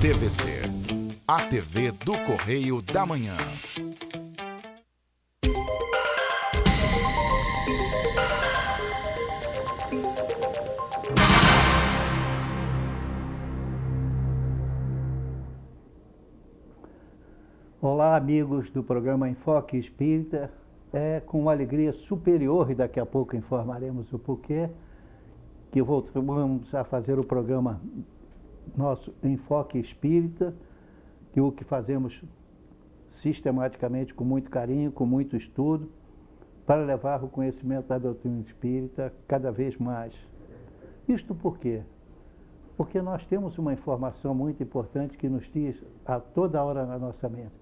TVC, a TV do Correio da Manhã. Olá, amigos do programa Enfoque Espírita. É com uma alegria superior, e daqui a pouco informaremos o porquê, que voltamos a fazer o programa nosso Enfoque Espírita, que o que fazemos sistematicamente, com muito carinho, com muito estudo, para levar o conhecimento da doutrina espírita cada vez mais. Isto por quê? Porque nós temos uma informação muito importante que nos diz a toda hora na nossa mente.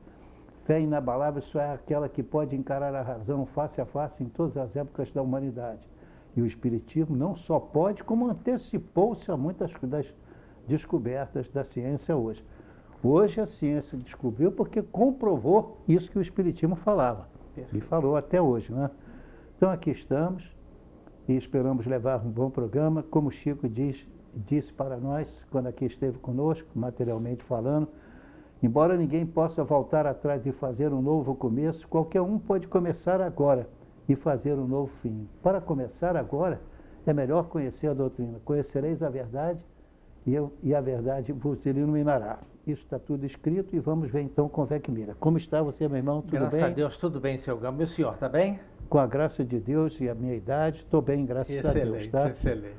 Fé inabalável só é aquela que pode encarar a razão face a face em todas as épocas da humanidade. E o Espiritismo não só pode, como antecipou-se a muitas das descobertas da ciência hoje. Hoje a ciência descobriu porque comprovou isso que o Espiritismo falava. E falou até hoje, né? Então aqui estamos e esperamos levar um bom programa. Como o Chico disse para nós, quando aqui esteve conosco, materialmente falando, embora ninguém possa voltar atrás de fazer um novo começo, qualquer um pode começar agora e fazer um novo fim. Para começar agora, é melhor conhecer a doutrina. Conhecereis a verdade e a verdade vos iluminará. Isso está tudo escrito e vamos ver então com fé que mira. Como está você, meu irmão? Tudo bem? Graças a Deus, tudo bem, seu Gama. E o senhor, está bem? Com a graça de Deus e a minha idade, estou bem, graças a Deus. Tá? Excelente.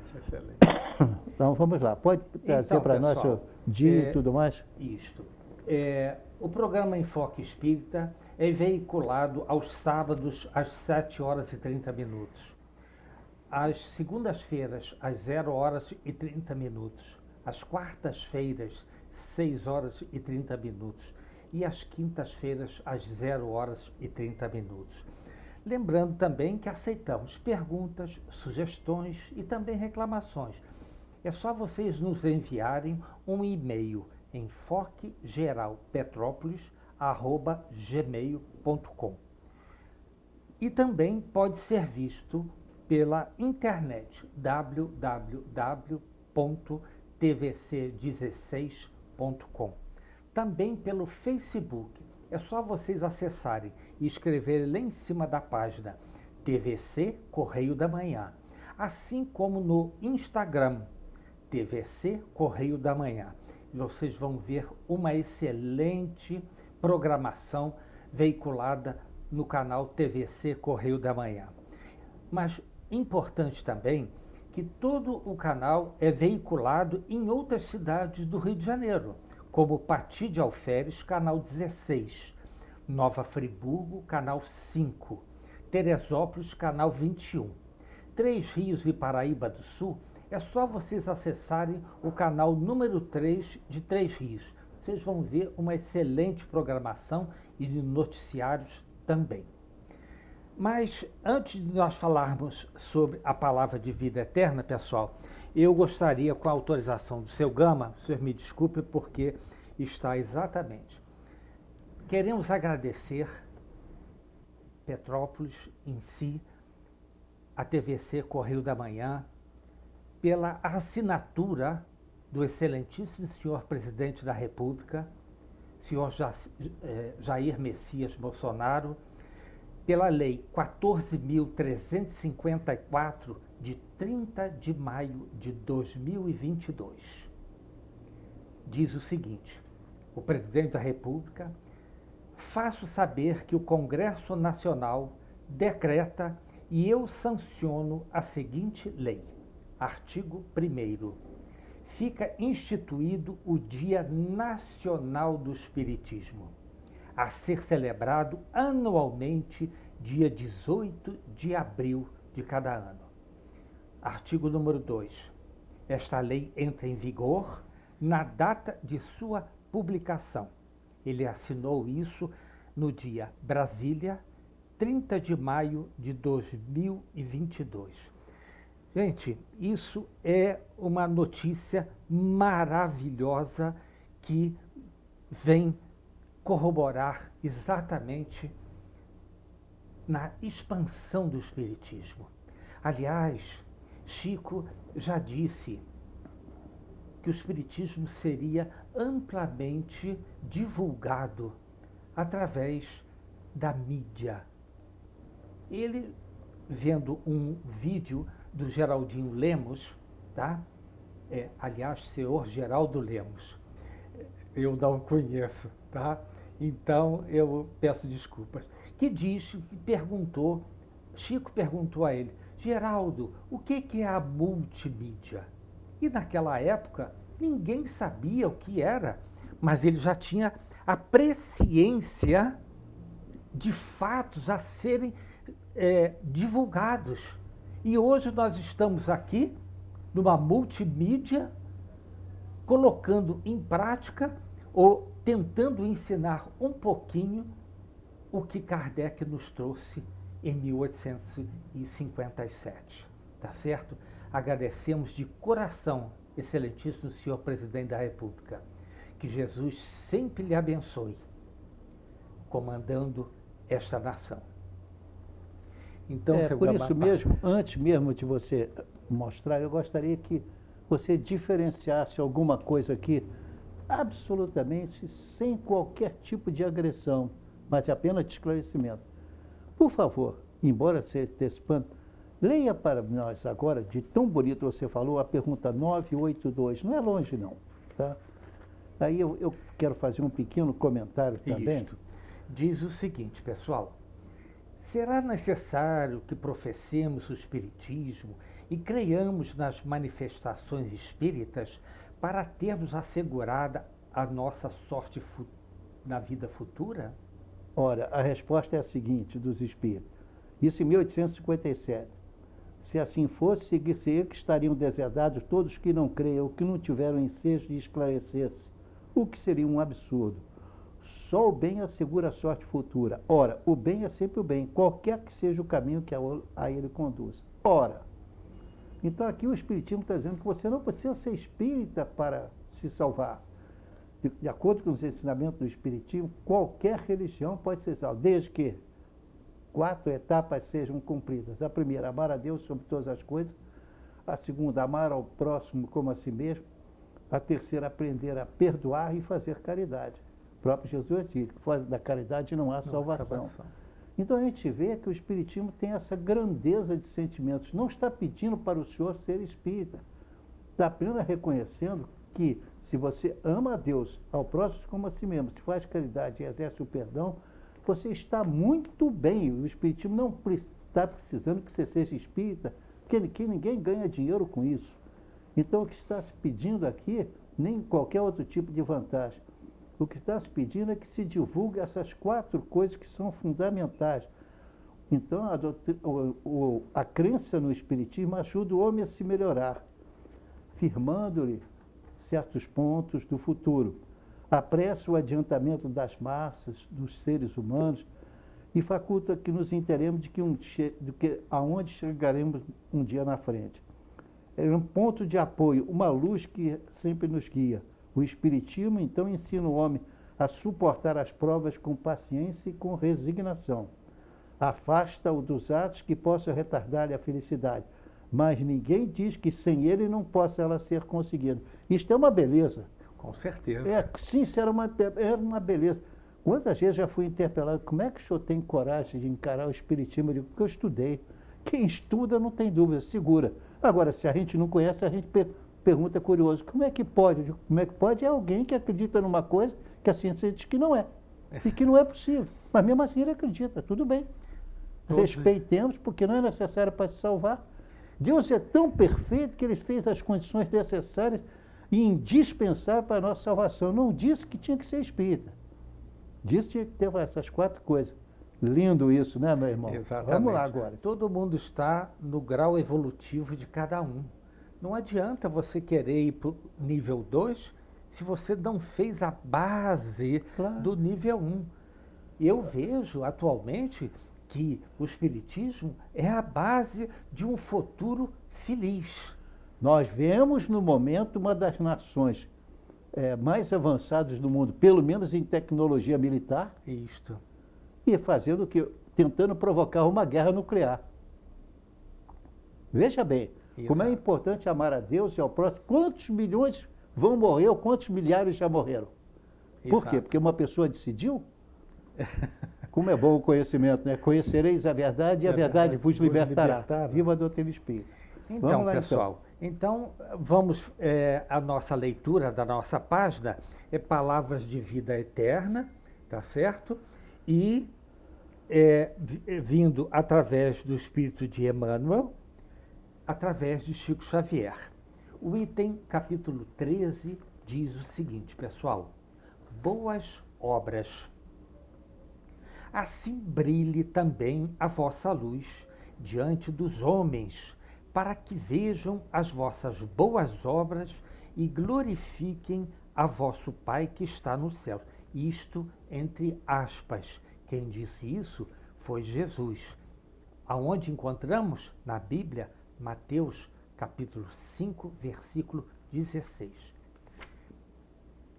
Então vamos lá. Pode trazer para nós o dia e tudo mais? Isto. O programa Enfoque Espírita é veiculado aos sábados às 7 horas e 30 minutos. Às segundas-feiras, às 0 horas e 30 minutos. Às quartas-feiras, 6 horas e 30 minutos. E às quintas-feiras, às 0 horas e 30 minutos. Lembrando também que aceitamos perguntas, sugestões e também reclamações. É só vocês nos enviarem um e-mail, enfoquegeralpetrópolis@gmail.com. E também pode ser visto pela internet www.tvc16.com. Também pelo Facebook. É só vocês acessarem e escreverem lá em cima da página TVC Correio da Manhã. Assim como no Instagram, TVC Correio da Manhã. Vocês vão ver uma excelente programação veiculada no canal TVC Correio da Manhã. Mas importante também que todo o canal é veiculado em outras cidades do Rio de Janeiro, como Pati de Alferes, canal 16, Nova Friburgo, canal 5, Teresópolis, canal 21, Três Rios e Paraíba do Sul. É só vocês acessarem o canal número 3 de Três Rios. Vocês vão ver uma excelente programação e de noticiários também. Mas antes de nós falarmos sobre a palavra de vida eterna, pessoal, eu gostaria, com a autorização do seu Gama, o senhor me desculpe porque está exatamente. Queremos agradecer Petrópolis em si, a TVC Correio da Manhã, pela assinatura do excelentíssimo senhor presidente da República, senhor Jair Messias Bolsonaro, pela Lei 14.354, de 30 de maio de 2022. Diz o seguinte: o presidente da República, faço saber que o Congresso Nacional decreta e eu sanciono a seguinte lei. Artigo 1º. Fica instituído o Dia Nacional do Espiritismo, a ser celebrado anualmente, dia 18 de abril de cada ano. Artigo número 2. Esta lei entra em vigor na data de sua publicação. Ele assinou isso no dia Brasília, 30 de maio de 2022. Gente, isso é uma notícia maravilhosa que vem corroborar exatamente na expansão do Espiritismo. Aliás, Chico já disse que o Espiritismo seria amplamente divulgado através da mídia. Ele, vendo um vídeo do Geraldinho Lemos, tá? Aliás, senhor Geraldo Lemos, eu não conheço, tá? Então eu peço desculpas. Que perguntou, Chico perguntou a ele, Geraldo, o que é a multimídia? E naquela época ninguém sabia o que era, mas ele já tinha a presciência de fatos a serem divulgados. E hoje nós estamos aqui numa multimídia colocando em prática ou tentando ensinar um pouquinho o que Kardec nos trouxe em 1857, tá certo? Agradecemos de coração, excelentíssimo senhor presidente da República, que Jesus sempre lhe abençoe, comandando esta nação. Então, por isso mesmo, antes mesmo de você mostrar, eu gostaria que você diferenciasse alguma coisa aqui, absolutamente sem qualquer tipo de agressão, mas apenas de esclarecimento. Por favor, embora seja antecipando, leia para nós agora, de tão bonito você falou, a pergunta 982. Não é longe, não. Tá? Aí eu quero fazer um pequeno comentário também. Isto. Diz o seguinte, pessoal. Será necessário que professemos o Espiritismo e creiamos nas manifestações espíritas para termos assegurada a nossa sorte na vida futura? Ora, a resposta é a seguinte dos espíritos. Isso em 1857. Se assim fosse, seguir-se-ia que estariam deserdados todos que não creiam, que não tiveram ensejo de esclarecer-se, o que seria um absurdo. Só o bem assegura a sorte futura. Ora, o bem é sempre o bem, qualquer que seja o caminho que a ele conduz. Ora, então aqui o Espiritismo está dizendo que você não precisa ser espírita para se salvar. De acordo com os ensinamentos do Espiritismo, qualquer religião pode ser salva, desde que 4 etapas sejam cumpridas. A primeira, amar a Deus sobre todas as coisas. A segunda, amar ao próximo como a si mesmo. A terceira, aprender a perdoar e fazer caridade. O próprio Jesus disse que fora da caridade não há salvação. Então a gente vê que o Espiritismo tem essa grandeza de sentimentos. Não está pedindo para o senhor ser espírita. Está apenas reconhecendo que se você ama a Deus, ao próximo como a si mesmo, se faz caridade e exerce o perdão, você está muito bem. O Espiritismo não está precisando que você seja espírita, porque ninguém ganha dinheiro com isso. Então o que está se pedindo aqui, nem qualquer outro tipo de vantagem. O que está se pedindo é que se divulgue essas 4 coisas que são fundamentais. Então, a crença no Espiritismo ajuda o homem a se melhorar, firmando-lhe certos pontos do futuro. Apressa o adiantamento das massas, dos seres humanos, e faculta que nos interemos de que aonde chegaremos um dia na frente. É um ponto de apoio, uma luz que sempre nos guia. O Espiritismo, então, ensina o homem a suportar as provas com paciência e com resignação. Afasta-o dos atos que possam retardar-lhe a felicidade. Mas ninguém diz que sem ele não possa ela ser conseguida. Isto é uma beleza. Com certeza. Sim, é uma beleza. Quantas vezes já fui interpelado, como é que o senhor tem coragem de encarar o Espiritismo? Eu digo, porque eu estudei. Quem estuda não tem dúvida, segura. Agora, se a gente não conhece, a gente pergunta curioso, como é que pode? Eu digo, como é que pode? É alguém que acredita numa coisa que a ciência diz que não é. E que não é possível. Mas mesmo assim ele acredita, tudo bem. Respeitemos, porque não é necessário para se salvar. Deus é tão perfeito que ele fez as condições necessárias e indispensáveis para a nossa salvação. Não disse que tinha que ser espírita. Disse que tinha que ter essas 4 coisas. Lindo isso, né, meu irmão? Exatamente. Vamos lá agora. Todo mundo está no grau evolutivo de cada um. Não adianta você querer ir para o nível 2 se você não fez a base do nível 1. Eu vejo atualmente que o Espiritismo é a base de um futuro feliz. Nós vemos no momento uma das nações mais avançadas do mundo, pelo menos em tecnologia militar, Isto. e fazendo tentando provocar uma guerra nuclear. Veja bem, como é importante amar a Deus e ao próximo. Quantos milhões vão morrer, ou quantos milhares já morreram? Por quê? Exato. Porque uma pessoa decidiu? Como é bom o conhecimento, né? Conhecereis a verdade e a verdade vos libertará. Viva a doutrina espírita. Então, Vamos lá, pessoal, então vamos, a nossa leitura da nossa página é Palavras de Vida Eterna, tá certo? E vindo através do Espírito de Emmanuel, através de Chico Xavier. O item capítulo 13 diz o seguinte, pessoal: boas obras. Assim brilhe também a vossa luz diante dos homens, para que vejam as vossas boas obras e glorifiquem a vosso Pai que está no céu. Isto entre aspas. Quem disse isso foi Jesus. Aonde encontramos? Na Bíblia, Mateus, capítulo 5, versículo 16.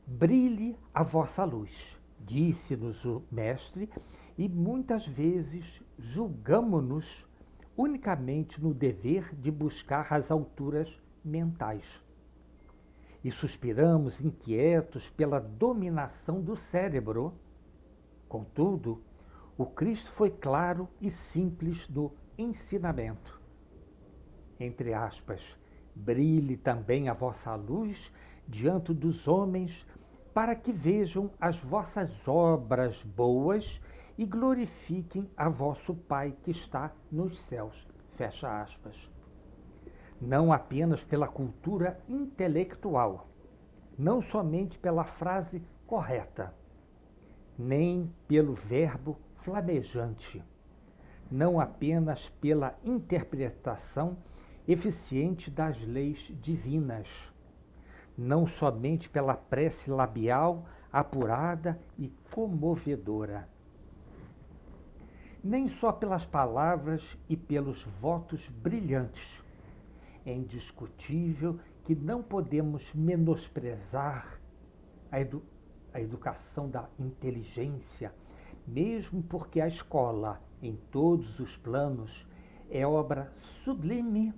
Brilhe a vossa luz, disse-nos o Mestre, e muitas vezes julgamo-nos unicamente no dever de buscar as alturas mentais. E suspiramos inquietos pela dominação do cérebro. Contudo, o Cristo foi claro e simples no ensinamento. Entre aspas, brilhe também a vossa luz diante dos homens, para que vejam as vossas obras boas e glorifiquem a vosso Pai que está nos céus. Fecha aspas. Não apenas pela cultura intelectual, não somente pela frase correta, nem pelo verbo flamejante, não apenas pela interpretação eficiente das leis divinas, não somente pela prece labial apurada e comovedora, nem só pelas palavras e pelos votos brilhantes. É indiscutível que não podemos menosprezar a educação da inteligência, mesmo porque a escola, em todos os planos, é obra sublime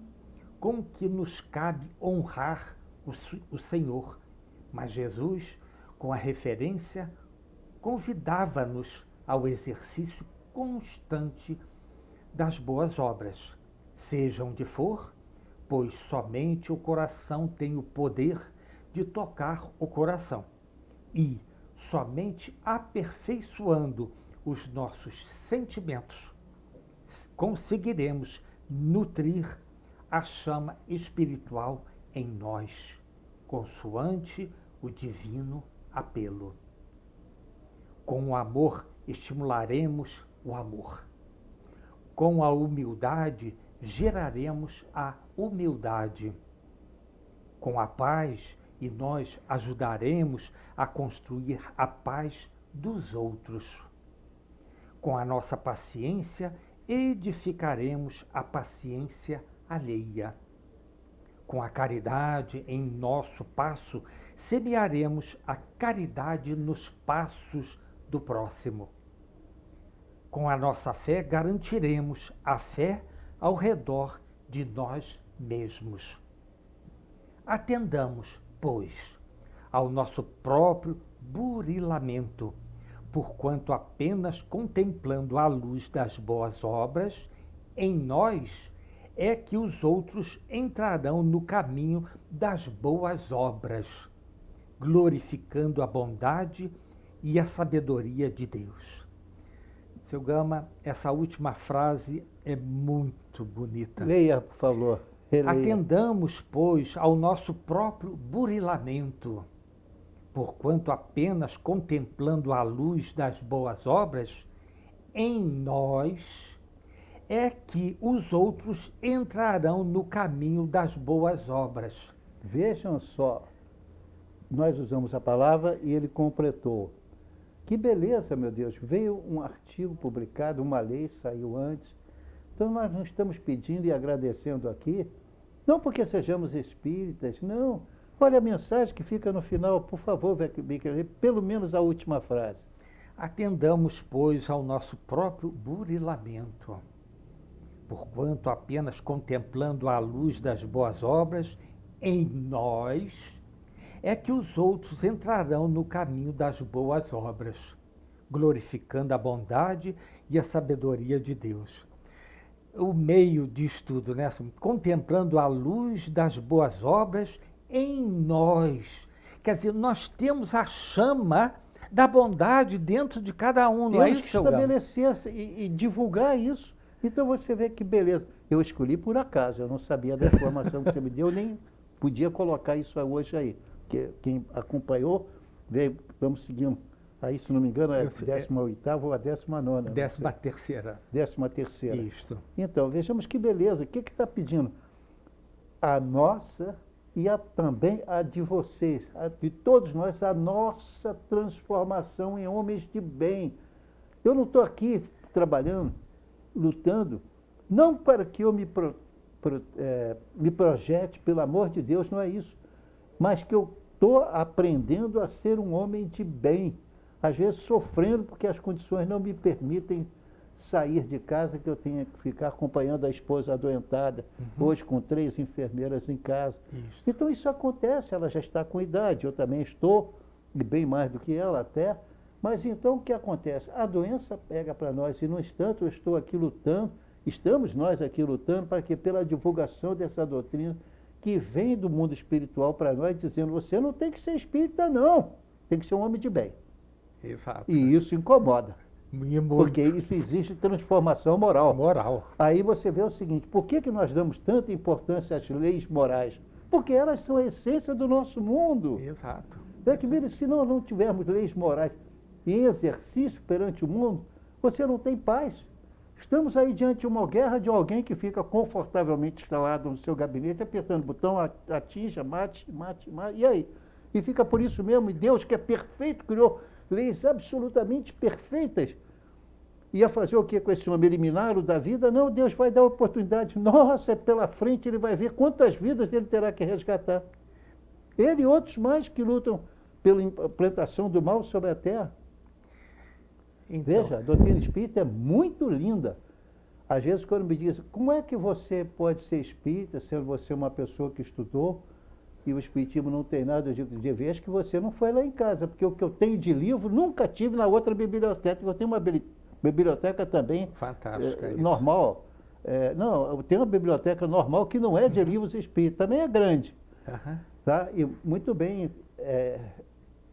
com que nos cabe honrar o Senhor. Mas Jesus, com a referência, convidava-nos ao exercício constante das boas obras, seja onde for, pois somente o coração tem o poder de tocar o coração. E somente aperfeiçoando os nossos sentimentos conseguiremos nutrir a chama espiritual em nós, consoante o divino apelo. Com o amor estimularemos o amor. Com a humildade geraremos a humildade. Com a paz, e nós ajudaremos a construir a paz dos outros. Com a nossa paciência, edificaremos a paciência alheia. Com a caridade em nosso passo, semearemos a caridade nos passos do próximo. Com a nossa fé, garantiremos a fé ao redor de nós mesmos. Atendamos, pois, ao nosso próprio burilamento, porquanto apenas contemplando a luz das boas obras, em nós é que os outros entrarão no caminho das boas obras, glorificando a bondade e a sabedoria de Deus. Seu Gama, essa última frase é muito bonita. Leia, por favor. Releia. Atendamos, pois, ao nosso próprio burilamento, porquanto apenas contemplando a luz das boas obras, em nós é que os outros entrarão no caminho das boas obras. Vejam só, nós usamos a palavra e ele completou. Que beleza, meu Deus, veio um artigo publicado, uma lei saiu antes. Então nós não estamos pedindo e agradecendo aqui, não porque sejamos espíritas, não. Olha a mensagem que fica no final, por favor, pelo menos a última frase. Atendamos, pois, ao nosso próprio burilamento, porquanto apenas contemplando a luz das boas obras, em nós é que os outros entrarão no caminho das boas obras, glorificando a bondade e a sabedoria de Deus. O meio disso tudo, né? Contemplando a luz das boas obras em nós. Quer dizer, nós temos a chama da bondade dentro de cada um, não é Temos isso, que seu Gama? estabelecer e divulgar isso. Então você vê que beleza. Eu escolhi por acaso, eu não sabia da informação que você me deu, nem podia colocar isso hoje aí. Porque quem acompanhou, veio, vamos seguindo. Aí, se não me engano, é a 18ª ou a 19ª. 13ª. 13ª. Isto. Então, vejamos que beleza. O que está pedindo? A nossa e também a de vocês, de todos nós, a nossa transformação em homens de bem. Eu não estou aqui trabalhando, lutando, não para que eu me projete, pelo amor de Deus, não é isso, mas que eu estou aprendendo a ser um homem de bem, às vezes sofrendo porque as condições não me permitem sair de casa, que eu tenha que ficar acompanhando a esposa adoentada, hoje com 3 enfermeiras em casa. Isso. Então isso acontece, ela já está com idade, eu também estou, e bem mais do que ela até, mas então o que acontece? A doença pega para nós, e no instante eu estou aqui lutando, estamos nós aqui lutando para que pela divulgação dessa doutrina que vem do mundo espiritual para nós, dizendo, você não tem que ser espírita não, tem que ser um homem de bem. Exato. E isso incomoda. E muito. Porque isso existe transformação moral. Moral. Aí você vê o seguinte, por que nós damos tanta importância às leis morais? Porque elas são a essência do nosso mundo. Exato. É que, mire, se nós não tivermos leis morais em exercício perante o mundo, você não tem paz. Estamos aí diante de uma guerra de alguém que fica confortavelmente instalado no seu gabinete, apertando o botão, atinja, mate, e aí? E fica por isso mesmo, e Deus que é perfeito, criou leis absolutamente perfeitas. Ia fazer o que com esse homem? Eliminá-lo da vida? Não, Deus vai dar oportunidade. Nossa, pela frente ele vai ver quantas vidas ele terá que resgatar. Ele e outros mais que lutam pela implantação do mal sobre a terra. Então, Veja, a doutrina espírita é muito linda. Às vezes, quando me dizem, como é que você pode ser espírita, sendo você uma pessoa que estudou, e o espiritismo não tem nada, eu digo, de vez que você não foi lá em casa, porque o que eu tenho de livro, nunca tive na outra biblioteca. Eu tenho uma biblioteca também fantástica isso. normal. Não, eu tenho uma biblioteca normal que não é de livros espíritas, também é grande. Tá? E muito bem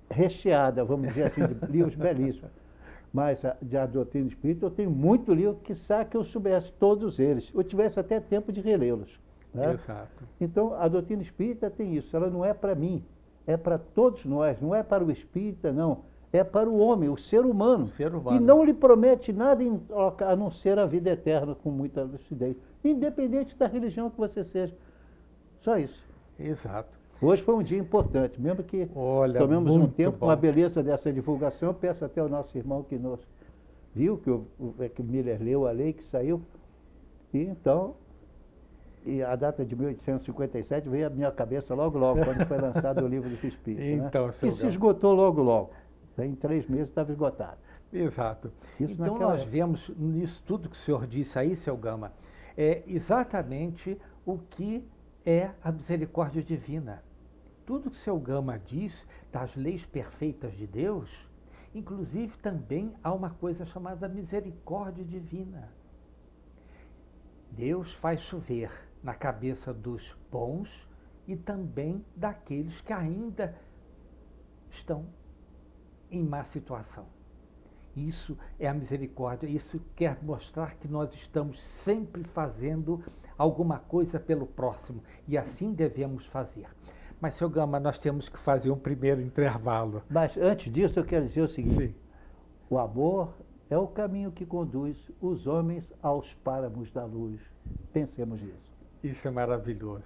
recheada, vamos dizer assim, de livros belíssimos. Mas a doutrina espírita, eu tenho muito livro, quiçá que eu soubesse todos eles. Eu tivesse até tempo de relê-los. Né? Exato. Então, a doutrina espírita tem isso, ela não é para mim, é para todos nós, não é para o espírita, não. É para o homem, o ser humano. O ser humano. E não lhe promete nada a não ser a vida eterna, com muita lucidez. Independente da religião que você seja. Só isso. Exato. Hoje foi um dia importante, mesmo que tomemos um tempo com a beleza dessa divulgação. Eu peço até ao nosso irmão que nos viu, que o Miller leu a lei que saiu. E então, a data de 1857 veio à minha cabeça logo, quando foi lançado o livro dos Espíritos. Então, né? E se esgotou logo. Em 3 meses estava esgotado. Exato. Isso então nós vemos nisso tudo que o senhor disse aí, seu Gama, é exatamente o que é a misericórdia divina. Tudo que o seu Gama diz das leis perfeitas de Deus, inclusive também há uma coisa chamada misericórdia divina. Deus faz chover na cabeça dos bons e também daqueles que ainda estão em má situação. Isso é a misericórdia, isso quer mostrar que nós estamos sempre fazendo alguma coisa pelo próximo, e assim devemos fazer. Mas, seu Gama, nós temos que fazer um primeiro intervalo. Mas antes disso eu quero dizer o seguinte, Sim. O amor é o caminho que conduz os homens aos páramos da luz. Pensemos nisso. Isso é maravilhoso.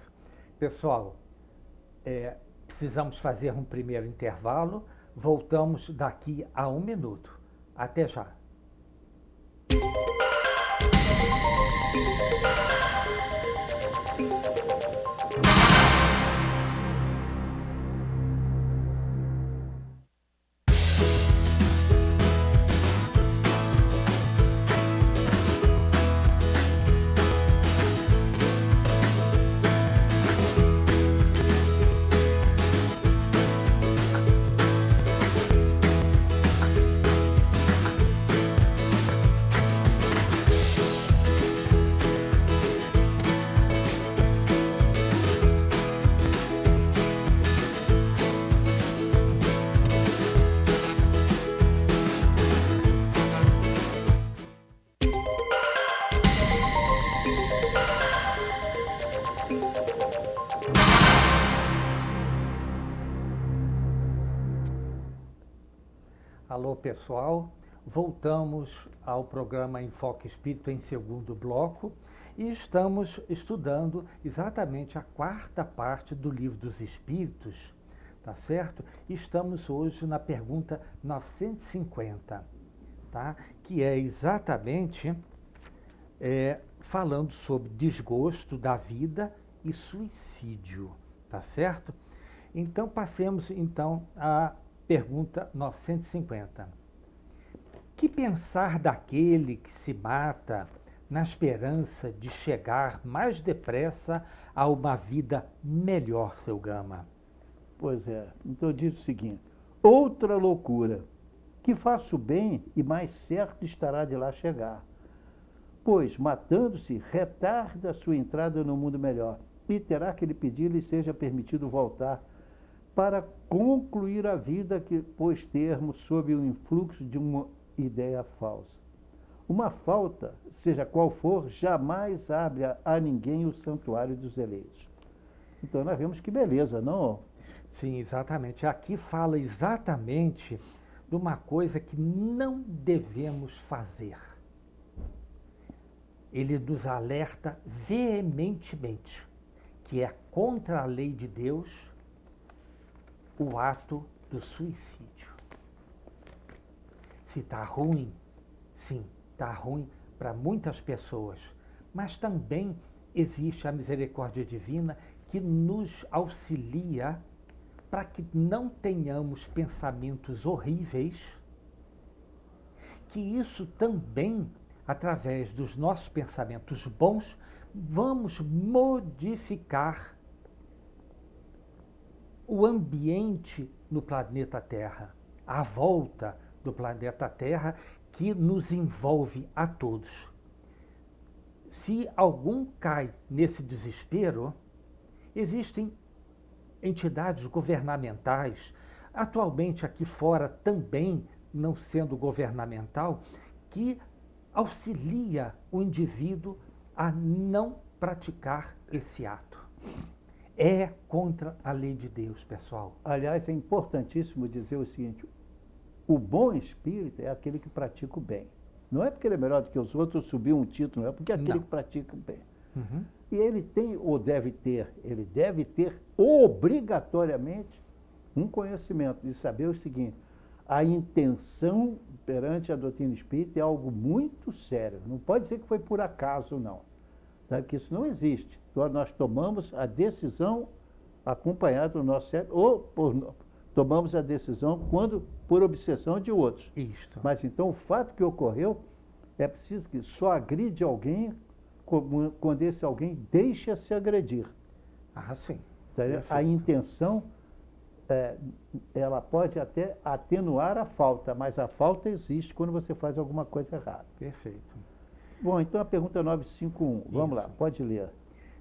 Pessoal, precisamos fazer um primeiro intervalo. Voltamos daqui a 1 minuto. Até já. Alô, pessoal. Voltamos ao programa Enfoque Espírita em segundo bloco e estamos estudando exatamente a quarta parte do Livro dos Espíritos, tá certo? Estamos hoje na pergunta 950, tá? Que é exatamente falando sobre desgosto da vida e suicídio, tá certo? Então, passemos então à pergunta 950. Que pensar daquele que se mata na esperança de chegar mais depressa a uma vida melhor, seu Gama? Pois é. Então diz o seguinte: outra loucura, que faço bem e mais certo estará de lá chegar, pois, matando-se, retarda sua entrada no mundo melhor, e terá que lhe pedir-lhe seja permitido voltar para concluir a vida que, pois, termos sob o influxo de uma ideia falsa. Uma falta, seja qual for, jamais abre a ninguém o santuário dos eleitos. Então nós vemos que beleza, não? Sim, exatamente. Aqui fala exatamente de uma coisa que não devemos fazer. Ele nos alerta veementemente que é contra a lei de Deus o ato do suicídio. Se está ruim, sim, está ruim para muitas pessoas, mas também existe a misericórdia divina que nos auxilia para que não tenhamos pensamentos horríveis, que isso também, através dos nossos pensamentos bons, vamos modificar o ambiente no planeta Terra, a volta do planeta Terra que nos envolve a todos. Se algum cai nesse desespero, existem entidades governamentais, atualmente aqui fora também não sendo governamental, que auxilia o indivíduo a não praticar esse ato. É contra a lei de Deus, pessoal. Aliás, é importantíssimo dizer o seguinte: o bom espírito é aquele que pratica o bem. Não é porque ele é melhor do que os outros, subiu um título, não é porque é aquele Não. que pratica o bem. Uhum. E ele tem, ou deve ter, ele deve ter obrigatoriamente um conhecimento de saber o seguinte: a intenção perante a doutrina espírita é algo muito sério. Não pode dizer que foi por acaso, não. Tá? Que isso não existe. Então, nós tomamos a decisão acompanhada do nosso cérebro, ou tomamos a decisão quando por obsessão de outros. Isto. Mas então o fato que ocorreu é preciso que só agride alguém quando esse alguém deixa-se agredir. Ah, sim. Tá? A intenção, ela pode até atenuar a falta, mas a falta existe quando você faz alguma coisa errada. Perfeito. Bom, então a pergunta 951, vamos lá, pode ler.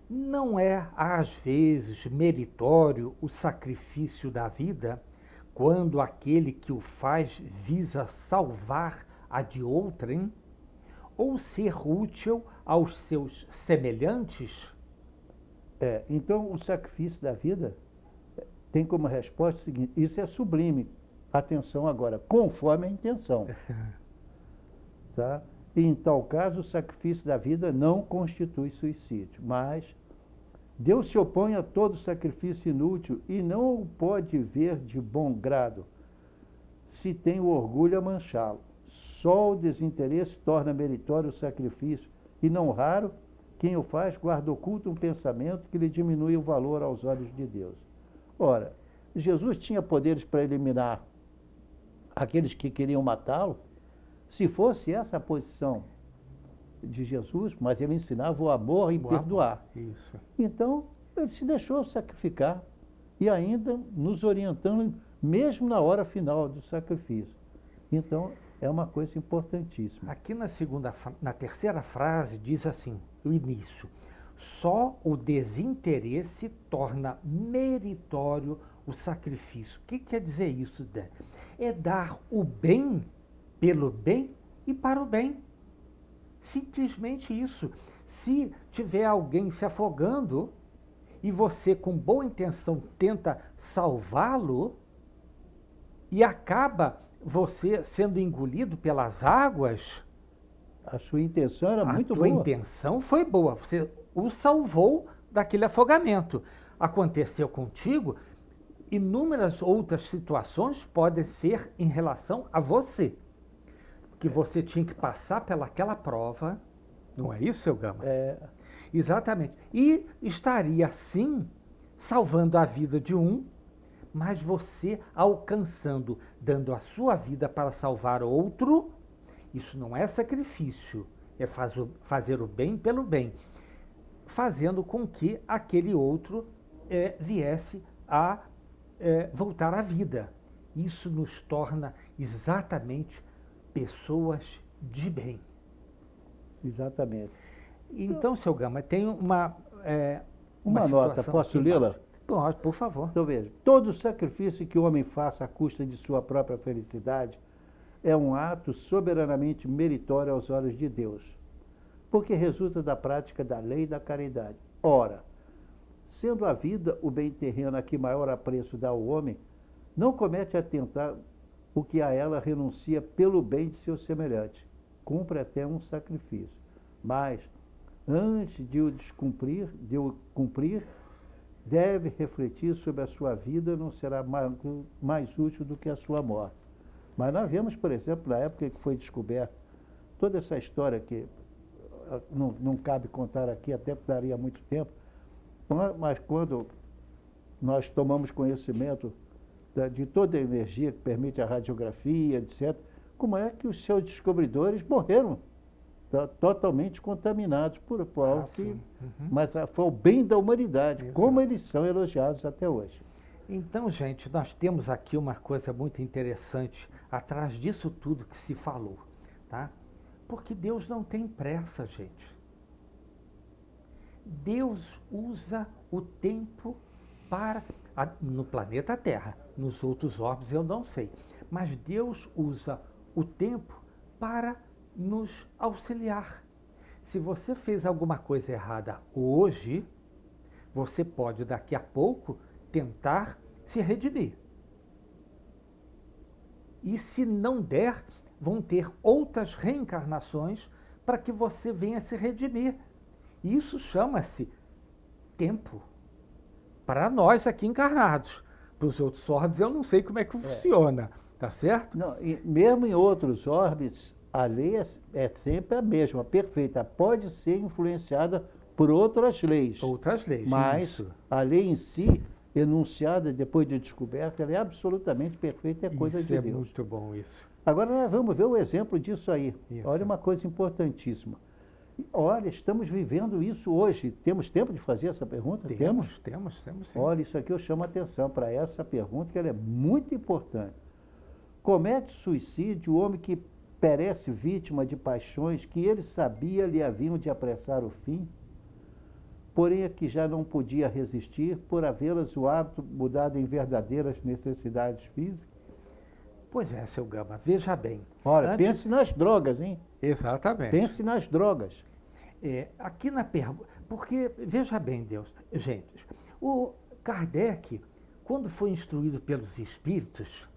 Não é, às vezes, meritório o sacrifício da vida, quando aquele que o faz visa salvar a de outrem, ou ser útil aos seus semelhantes? Então, o sacrifício da vida tem como resposta o seguinte: isso é sublime. Atenção agora, conforme a intenção. Tá? E, em tal caso, o sacrifício da vida não constitui suicídio, mas Deus se opõe a todo sacrifício inútil e não o pode ver de bom grado, se tem o orgulho a manchá-lo. Só o desinteresse torna meritório o sacrifício, e não raro, quem o faz guarda oculto um pensamento que lhe diminui o valor aos olhos de Deus. Ora, Jesus tinha poderes para eliminar aqueles que queriam matá-lo. Se fosse essa a posição de Jesus, mas ele ensinava o amor e perdoar. Isso. Então, ele se deixou sacrificar e ainda nos orientando, mesmo na hora final do sacrifício. Então, é uma coisa importantíssima. Aqui na terceira frase diz assim, o início: só o desinteresse torna meritório o sacrifício. O que quer dizer isso, Dé? É dar o bem pelo bem e para o bem. Simplesmente isso. Se tiver alguém se afogando e você, com boa intenção, tenta salvá-lo e acaba você sendo engolido pelas águas, A sua intenção era muito a tua boa. intenção foi boa, você o salvou daquele afogamento. Aconteceu contigo, inúmeras outras situações podem ser em relação a você. Que você tinha que passar pelaquela prova, não é isso, seu Gama? É, Exatamente. E estaria, sim, salvando a vida de um, mas você alcançando, dando a sua vida para salvar outro, isso não é sacrifício, é fazer o bem pelo bem, fazendo com que aquele outro viesse a voltar à vida. Isso nos torna exatamente pessoas de bem. exatamente. Então, seu Gama, tem uma Nota, situação posso aqui lê-la? embaixo. Pode, por favor. Então veja, todo sacrifício que o homem faça à custa de sua própria felicidade é um ato soberanamente meritório aos olhos de Deus, porque resulta da prática da lei da caridade. Ora, sendo a vida o bem terreno a que maior apreço dá o homem, não comete atentar o que a ela renuncia pelo bem de seu semelhante, cumpre até um sacrifício. Mas, antes de o cumprir, deve refletir sobre a sua vida, não será mais útil do que a sua morte. Mas nós vemos, por exemplo, na época que foi descoberta toda essa história que não cabe contar aqui, até porque daria muito tempo, mas quando nós tomamos conhecimento de toda a energia que permite a radiografia, etc., como é que os seus descobridores morreram totalmente contaminados por algo que... Sim. Uhum. Mas foi o bem da humanidade, Exato. como eles são elogiados até hoje. Então, gente, nós temos aqui uma coisa muito interessante atrás disso tudo que se falou, tá? Porque Deus não tem pressa, gente. Deus usa o tempo no planeta Terra, nos outros orbes eu não sei, mas Deus usa o tempo para nos auxiliar. Se você fez alguma coisa errada hoje, você pode daqui a pouco tentar se redimir. E se não der, vão ter outras reencarnações para que você venha se redimir. Isso chama-se tempo. Para nós aqui encarnados. Para os outros orbes eu não sei como é que funciona, tá certo? Não, e mesmo em outros orbes, a lei é sempre a mesma, perfeita. Pode ser influenciada por outras leis. Outras leis, mas isso. a lei em si, enunciada depois de descoberta, ela é absolutamente perfeita, é coisa Isso de é Deus. muito bom isso. Agora nós vamos ver o exemplo disso aí. Isso. Olha uma coisa importantíssima. Olha, estamos vivendo isso hoje. Temos tempo de fazer essa pergunta? Temos sim. Olha, isso aqui eu chamo a atenção para essa pergunta, que ela é muito importante. Comete suicídio o homem que perece vítima de paixões que ele sabia lhe haviam de apressar o fim, porém a que já não podia resistir por havê-las o hábito mudado em verdadeiras necessidades físicas? Pois é, seu Gama, veja bem. Olha, pense nas drogas, hein? Exatamente. Pense nas drogas. Aqui na pergunta, porque, veja bem, Deus, gente, o Kardec, quando foi instruído pelos espíritos,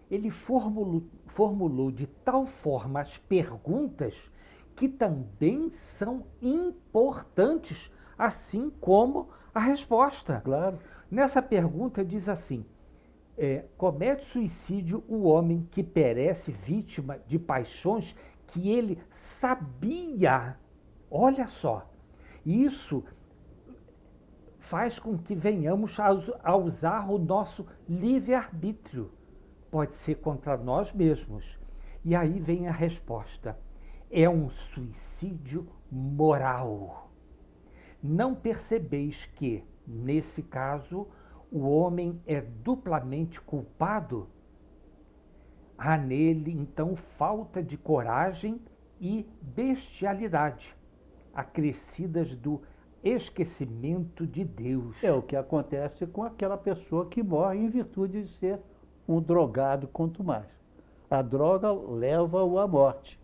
ele formulou de tal forma as perguntas que também são importantes, assim como a resposta. Claro. Nessa pergunta diz assim, comete suicídio o homem que perece vítima de paixões que ele sabia. Olha só, isso faz com que venhamos a usar o nosso livre-arbítrio. Pode ser contra nós mesmos. E aí vem a resposta. É um suicídio moral. Não percebeis que, nesse caso, o homem é duplamente culpado? Há nele, então, falta de coragem e bestialidade, acrescidas do esquecimento de Deus. É o que acontece com aquela pessoa que morre em virtude de ser um drogado, quanto mais. A droga leva-o à morte.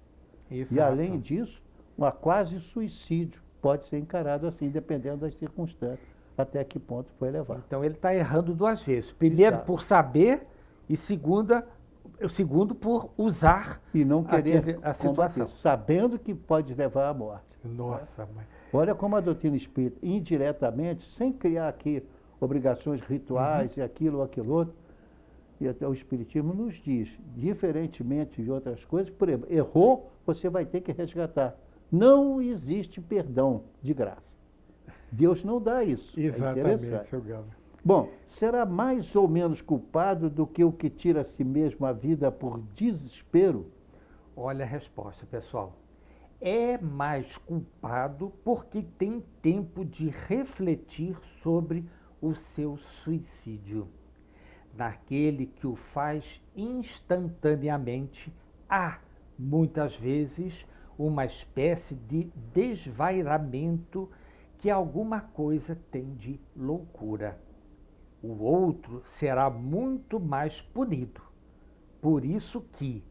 Exato. E, além disso, um quase suicídio pode ser encarado assim, dependendo das circunstâncias, até que ponto foi levado. Então, ele está errando duas vezes. Primeiro, Exato. por saber, e segunda, O segundo, por usar E não querer a situação. combater, sabendo que pode levar à morte. Nossa, mãe. Olha como a doutrina espírita, indiretamente, sem criar aqui obrigações rituais e aquilo ou aquilo outro, e até o Espiritismo nos diz, diferentemente de outras coisas, por exemplo, errou, você vai ter que resgatar. Não existe perdão de graça. Deus não dá isso. É Exatamente, interessante. seu Galo. Bom, será mais ou menos culpado do que o que tira a si mesmo a vida por desespero? Olha a resposta, pessoal. É mais culpado porque tem tempo de refletir sobre o seu suicídio. Naquele que o faz instantaneamente, há, muitas vezes, uma espécie de desvairamento que alguma coisa tem de loucura. O outro será muito mais punido. Por isso que,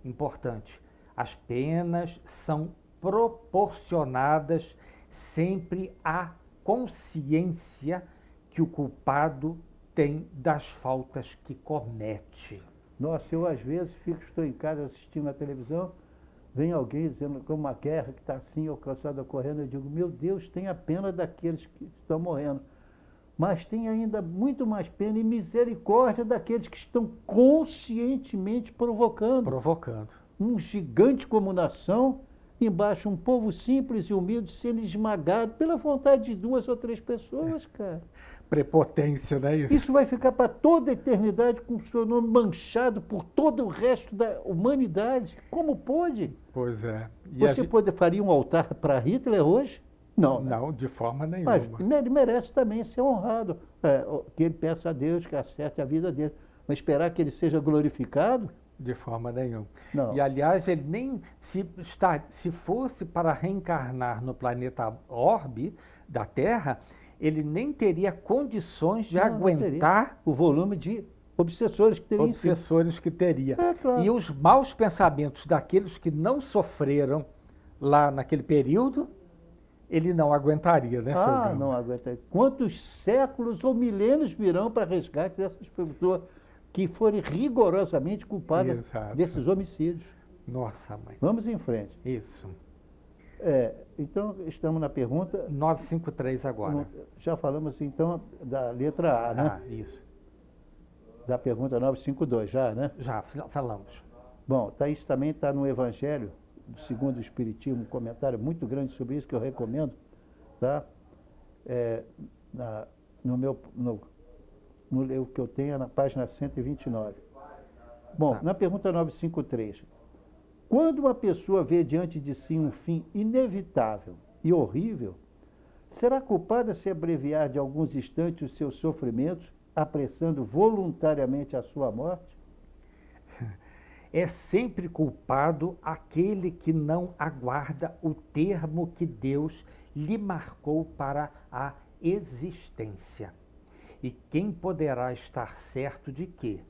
importante, as penas são proporcionadas sempre à consciência que o culpado tem das faltas que comete. Nossa, eu às vezes estou em casa assistindo a televisão, vem alguém dizendo que é uma guerra que está assim, ou calçada correndo, eu digo, meu Deus, tenha pena daqueles que estão morrendo. Mas tem ainda muito mais pena e misericórdia daqueles que estão conscientemente provocando. Um gigante como nação, embaixo um povo simples e humilde sendo esmagado pela vontade de 2 ou 3 pessoas, cara. Prepotência, não é isso? Isso vai ficar para toda a eternidade com o seu nome manchado por todo o resto da humanidade. Como pode? Pois é. Você faria um altar para Hitler hoje? Não. Não, de forma nenhuma. Mas ele merece também ser honrado. Que ele peça a Deus que acerte a vida dele. Mas esperar que ele seja glorificado? De forma nenhuma. Não. E, aliás, ele nem se fosse para reencarnar no planeta Orbe da Terra, ele nem teria condições de aguentar o volume de obsessores que teria. Que teria. Claro. E os maus pensamentos daqueles que não sofreram lá naquele período, ele não aguentaria, né, seu Gama? Não aguentaria. Quantos séculos ou milênios virão para resgate dessas pessoas que forem rigorosamente culpadas desses homicídios? Nossa, mãe. Vamos em frente. Isso. Então, estamos na pergunta... 953 agora. Já falamos, então, da letra A, né? Isso. Da pergunta 952, já, né? Já falamos. Bom, isso também está no Evangelho, segundo o Espiritismo, um comentário muito grande sobre isso que eu recomendo, tá? No livro que eu tenho, na página 129. Bom, na pergunta 953, quando uma pessoa vê diante de si um fim inevitável e horrível, será culpada se abreviar de alguns instantes os seus sofrimentos, apressando voluntariamente a sua morte? É sempre culpado aquele que não aguarda o termo que Deus lhe marcou para a existência. E quem poderá estar certo de que,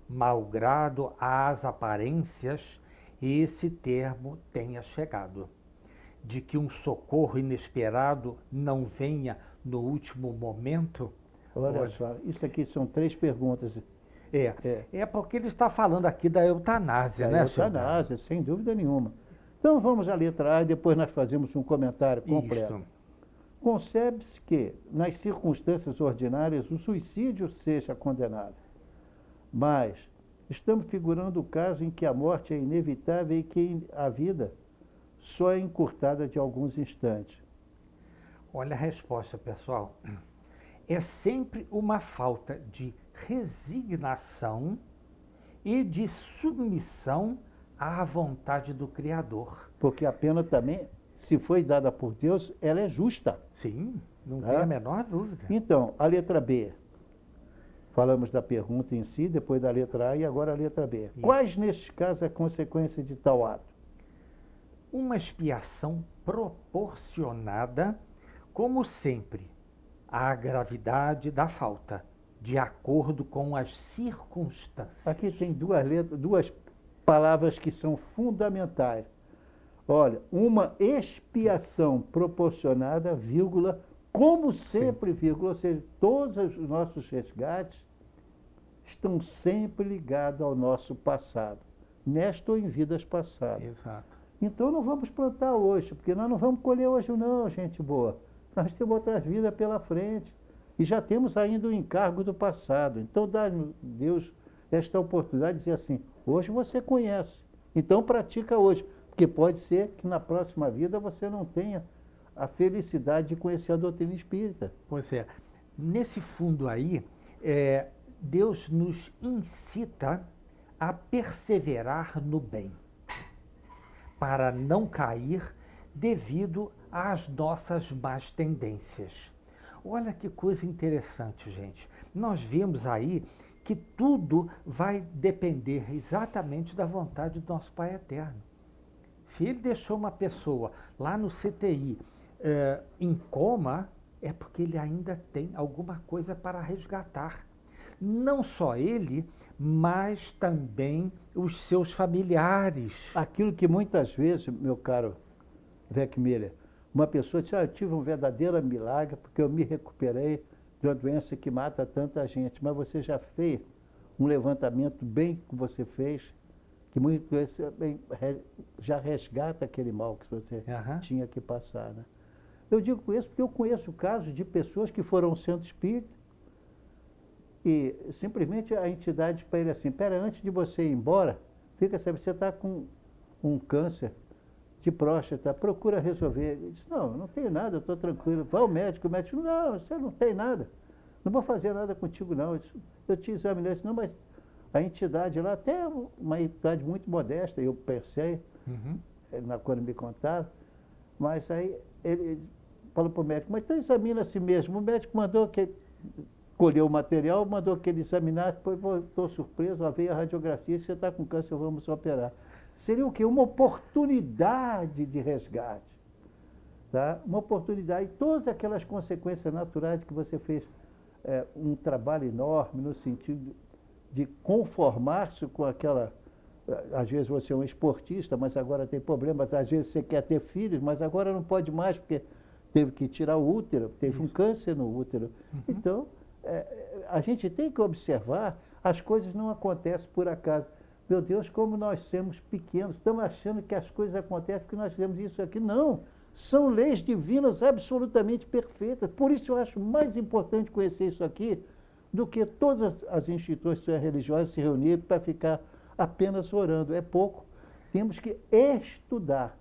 malgrado as aparências, esse termo tenha chegado? De que um socorro inesperado não venha no último momento? Olha só, isso aqui são 3 perguntas. É porque ele está falando aqui da eutanásia, né, senhor? Eutanásia, sem dúvida nenhuma. Então vamos à letra A e depois nós fazemos um comentário completo. Isto. Concebe-se que, nas circunstâncias ordinárias, o suicídio seja condenado. Mas estamos figurando o caso em que a morte é inevitável e que a vida só é encurtada de alguns instantes. Olha a resposta, pessoal. É sempre uma falta de resignação e de submissão à vontade do Criador. Porque a pena também, se foi dada por Deus, ela é justa. Sim, não tem a menor dúvida. Então, a letra B. Falamos da pergunta em si, depois da letra A e agora a letra B. Isso. Quais, nestes casos, a consequência de tal ato? Uma expiação proporcionada, como sempre, à gravidade da falta, de acordo com as circunstâncias. Aqui tem 2 palavras que são fundamentais. Olha, uma expiação proporcionada, vírgula, como sempre, vírgula, ou seja, todos os nossos resgates estão sempre ligados ao nosso passado, nesta ou em vidas passadas. Exato. Então não vamos plantar hoje, porque nós não vamos colher hoje não, gente boa. Nós temos outras vidas pela frente. E já temos ainda o encargo do passado. Então dá Deus esta oportunidade de dizer assim, hoje você conhece, então pratica hoje. Porque pode ser que na próxima vida você não tenha a felicidade de conhecer a doutrina espírita. Pois é. Nesse fundo aí, Deus nos incita a perseverar no bem, para não cair devido às nossas más tendências. Olha que coisa interessante, gente. Nós vemos aí que tudo vai depender exatamente da vontade do nosso Pai Eterno. Se ele deixou uma pessoa lá no CTI em coma, é porque ele ainda tem alguma coisa para resgatar. Não só ele, mas também os seus familiares. Aquilo que muitas vezes, meu caro Vec Miller, uma pessoa diz, eu tive um verdadeiro milagre porque eu me recuperei de uma doença que mata tanta gente. Mas você já fez um levantamento bem que você fez, que muitas vezes já resgata aquele mal que você tinha que passar, né? Eu digo isso porque eu conheço casos de pessoas que foram ao centro espírita e simplesmente a entidade para ele assim, antes de você ir embora, fica sabendo, você está com um câncer de próstata, procura resolver. Ele disse, não tenho nada, eu estou tranquilo. Vai ao médico, o médico, não, você não tem nada, não vou fazer nada contigo não. Eu te examinei, disse, não, mas a entidade lá, até uma entidade muito modesta, eu pensei, quando me contaram, mas aí ele falou para o médico, mas então examina a si mesmo. O médico mandou que colheu o material, mandou que ele examinasse, depois voltou surpreso, veio a radiografia, você está com câncer, vamos operar. Seria o quê? Uma oportunidade de resgate. Tá? Uma oportunidade. E todas aquelas consequências naturais que você fez um trabalho enorme no sentido de conformar-se com aquela... Às vezes você é um esportista, mas agora tem problemas. Às vezes você quer ter filhos, mas agora não pode mais porque teve que tirar o útero, teve um câncer no útero. Então, a gente tem que observar, as coisas não acontecem por acaso. Meu Deus, como nós somos pequenos, estamos achando que as coisas acontecem porque nós fizemos isso aqui. Não, são leis divinas absolutamente perfeitas. Por isso eu acho mais importante conhecer isso aqui do que todas as instituições religiosas se reunirem para ficar apenas orando. É pouco. Temos que estudar.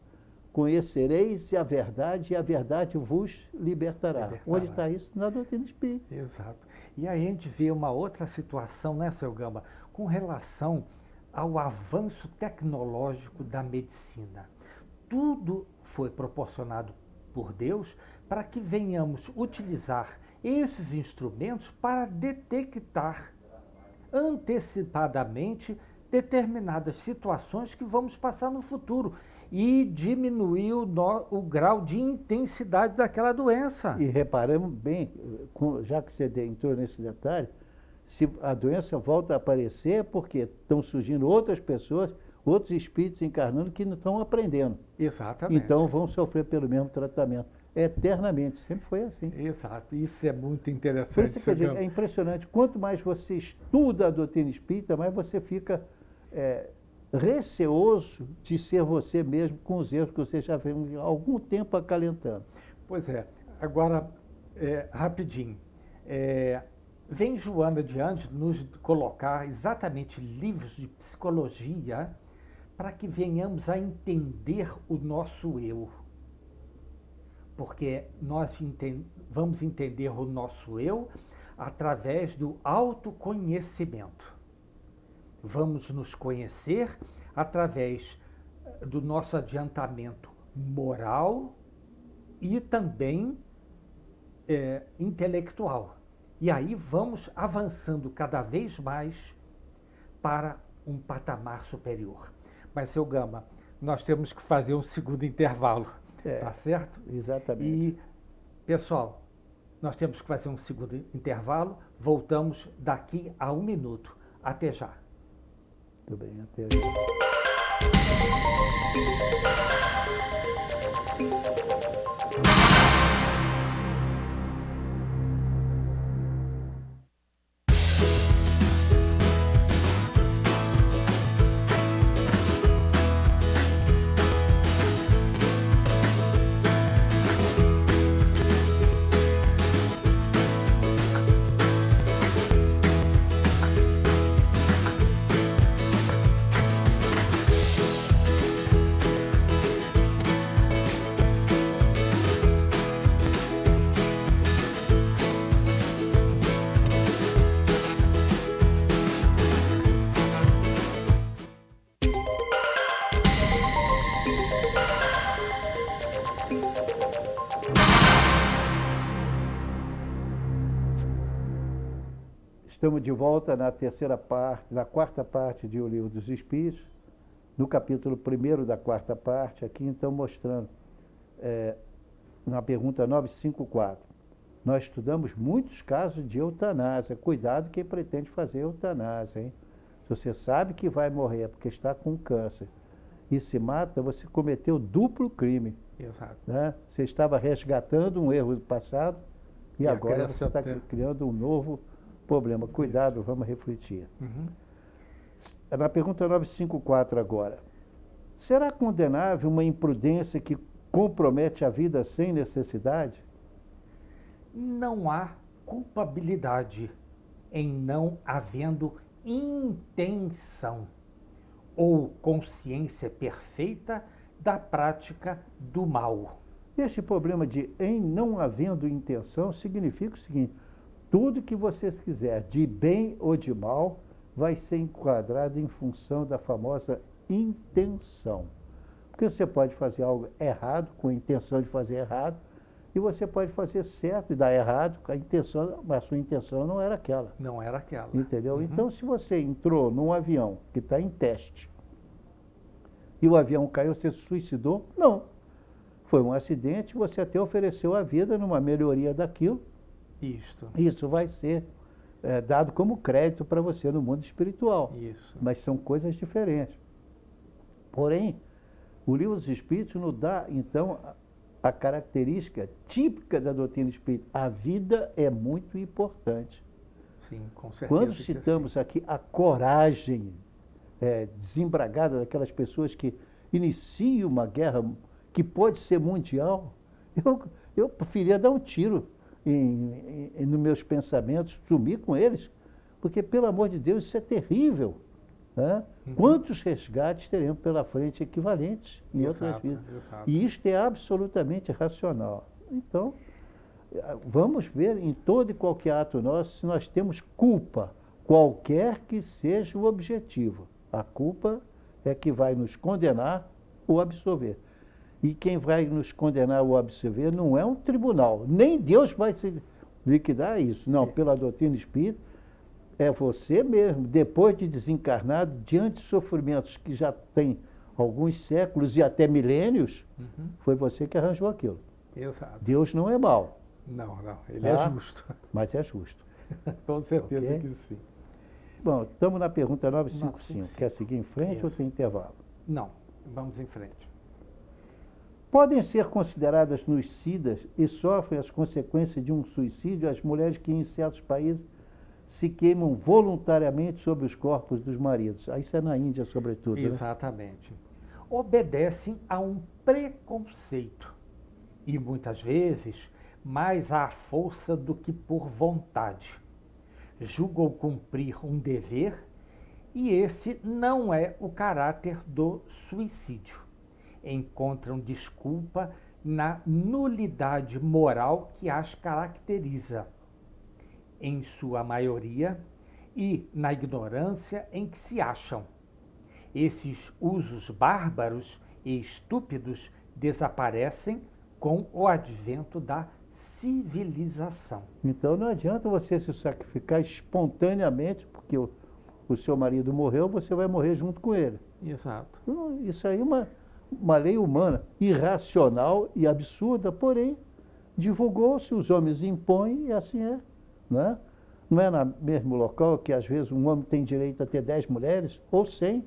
Conhecereis a verdade e a verdade vos libertará. Onde está isso? Na doutrina espírita. Exato. E aí a gente vê uma outra situação, né, seu Gamba, com relação ao avanço tecnológico da medicina. Tudo foi proporcionado por Deus para que venhamos utilizar esses instrumentos para detectar antecipadamente determinadas situações que vamos passar no futuro e diminuir o grau de intensidade daquela doença. E reparamos bem, já que você entrou nesse detalhe, se a doença volta a aparecer é porque estão surgindo outras pessoas, outros espíritos encarnando que não estão aprendendo. Exatamente. Então vão sofrer pelo mesmo tratamento. Eternamente, sempre foi assim. Exato, isso é muito interessante. Por isso que eu digo, é impressionante, quanto mais você estuda a doutrina espírita, mais você fica receoso de ser você mesmo com os erros que você já vem há algum tempo acalentando. Pois é, agora, rapidinho, vem Joana Diante nos colocar exatamente livros de psicologia para que venhamos a entender o nosso eu. Porque nós vamos entender o nosso eu através do autoconhecimento. Vamos nos conhecer através do nosso adiantamento moral e também intelectual. E aí vamos avançando cada vez mais para um patamar superior. Mas, seu Gama, nós temos que fazer um segundo intervalo, tá certo? Exatamente. E, pessoal, nós temos que fazer um segundo intervalo. Voltamos daqui a 1 minuto. Até já. Muito bem, até já. Estamos de volta na quarta parte de O Livro dos Espíritos, no capítulo 1º da quarta parte, aqui então mostrando, na pergunta 954. Nós estudamos muitos casos de eutanásia. Cuidado quem pretende fazer eutanásia, hein? Se você sabe que vai morrer porque está com câncer e se mata, você cometeu duplo crime. Exato. Né? Você estava resgatando um erro do passado e agora você está criando um novo problema. Cuidado, isso. Vamos refletir. Uhum. Na pergunta 954 agora. Será condenável uma imprudência que compromete a vida sem necessidade? Não há culpabilidade em não havendo intenção ou consciência perfeita da prática do mal. Este problema de em não havendo intenção significa o seguinte: tudo que você quiser, de bem ou de mal, vai ser enquadrado em função da famosa intenção. Porque você pode fazer algo errado, com a intenção de fazer errado, e você pode fazer certo e dar errado, mas a sua intenção não era aquela. Não era aquela. Entendeu? Uhum. Então, se você entrou num avião que está em teste, e o avião caiu, você se suicidou? Não. Foi um acidente, você até ofereceu a vida numa melhoria daquilo. Isso vai ser dado como crédito para você no mundo espiritual. Isso. Mas são coisas diferentes. Porém, o Livro dos Espíritos nos dá, então, a característica típica da doutrina espírita. A vida é muito importante. Sim, com certeza. Quando citamos aqui a coragem desembragada daquelas pessoas que iniciam uma guerra que pode ser mundial, eu preferia dar um tiro nos meus pensamentos, sumir com eles, porque, pelo amor de Deus, isso é terrível. Né? Uhum. Quantos resgates teremos pela frente equivalentes em outras vidas? Exato. E isto é absolutamente racional. Então, vamos ver em todo e qualquer ato nosso se nós temos culpa, qualquer que seja o objetivo. A culpa é que vai nos condenar ou absolver. E quem vai nos condenar ou absolver não é um tribunal, nem Deus vai se liquidar isso. Não, pela doutrina espírita, é você mesmo, depois de desencarnado, diante de sofrimentos que já têm alguns séculos e até milênios, foi você que arranjou aquilo. Exato. Deus não é mau. Não, ele é justo. Mas é justo. Com certeza Okay? que sim. Bom, estamos na pergunta 955. Quer seguir em frente Isso. ou tem intervalo? Não, vamos em frente. Podem ser consideradas suicidas e sofrem as consequências de um suicídio as mulheres que em certos países se queimam voluntariamente sobre os corpos dos maridos. Isso é na Índia, sobretudo. Exatamente. Né? Obedecem a um preconceito e, muitas vezes, mais à força do que por vontade. Julgam cumprir um dever e esse não é o caráter do suicídio. Encontram desculpa na nulidade moral que as caracteriza, em sua maioria, e na ignorância em que se acham. Esses usos bárbaros e estúpidos desaparecem com o advento da civilização. Então não adianta você se sacrificar espontaneamente, porque o seu marido morreu, você vai morrer junto com ele. Exato. Então, isso aí é uma lei humana, irracional e absurda, porém, divulgou-se, os homens impõem e assim é. Né? Não é no mesmo local que, às vezes, um homem tem direito a ter 10 mulheres, ou 100,